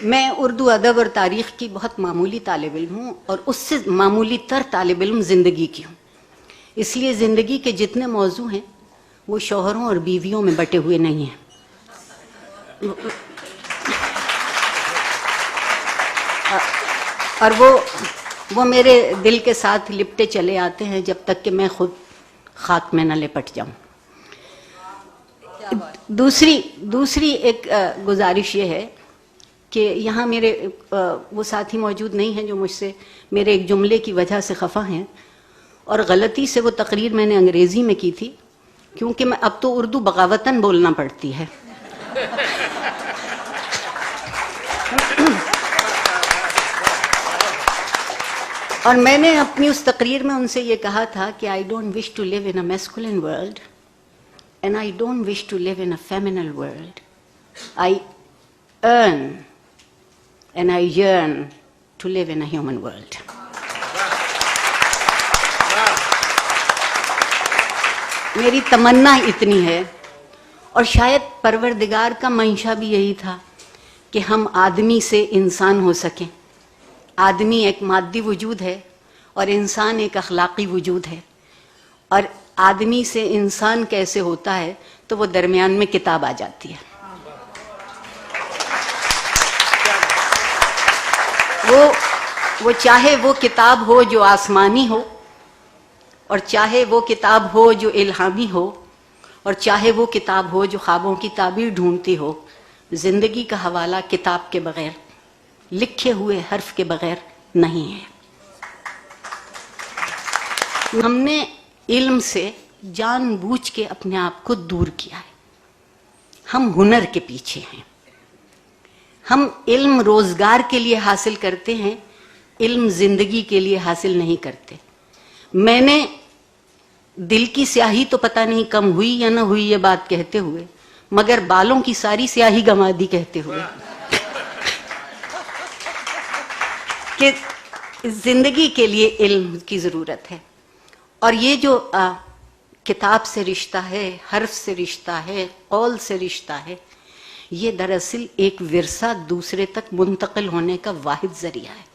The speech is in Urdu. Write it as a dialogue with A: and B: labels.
A: میں اردو ادب اور تاریخ کی بہت معمولی طالب علم ہوں، اور اس سے معمولی تر طالب علم زندگی کی ہوں. اس لیے زندگی کے جتنے موضوع ہیں وہ شوہروں اور بیویوں میں بٹے ہوئے نہیں ہیں. اور وہ میرے دل کے ساتھ لپٹے چلے آتے ہیں جب تک کہ میں خود خاک میں نہ لپٹ جاؤں. دوسری ایک گزارش یہ ہے کہ یہاں میرے وہ ساتھی موجود نہیں ہیں جو مجھ سے میرے ایک جملے کی وجہ سے خفا ہیں، اور غلطی سے وہ تقریر میں نے انگریزی میں کی تھی، کیونکہ میں اب تو اردو بغاوتاً بولنا پڑتی ہے. اور میں نے اپنی اس تقریر میں ان سے یہ کہا تھا کہ I don't wish to live in a masculine world and I don't wish to live in a feminine world. I earn and I yearn to live in a human world. میری تمنا اتنی ہے، اور شاید پروردگار کا منشا بھی یہی تھا کہ ہم آدمی سے انسان ہو سکیں. آدمی ایک مادی وجود ہے اور انسان ایک اخلاقی وجود ہے، اور آدمی سے انسان کیسے ہوتا ہے تو وہ درمیان میں کتاب آ جاتی ہے. وہ چاہے وہ کتاب ہو جو آسمانی ہو، اور چاہے وہ کتاب ہو جو الہامی ہو، اور چاہے وہ کتاب ہو جو خوابوں کی تعبیر ڈھونڈتی ہو، زندگی کا حوالہ کتاب کے بغیر، لکھے ہوئے حرف کے بغیر نہیں ہے. ہم نے علم سے جان بوجھ کے اپنے آپ کو دور کیا ہے. ہم ہنر کے پیچھے ہیں. ہم علم روزگار کے لیے حاصل کرتے ہیں، علم زندگی کے لیے حاصل نہیں کرتے. میں نے دل کی سیاہی تو پتہ نہیں کم ہوئی یا نہ ہوئی یہ بات کہتے ہوئے، مگر بالوں کی ساری سیاہی گنوا دی کہتے ہوئے کہ زندگی کے لیے علم کی ضرورت ہے. اور یہ جو کتاب سے رشتہ ہے، حرف سے رشتہ ہے، قول سے رشتہ ہے، یہ دراصل ایک ورثہ دوسرے تک منتقل ہونے کا واحد ذریعہ ہے.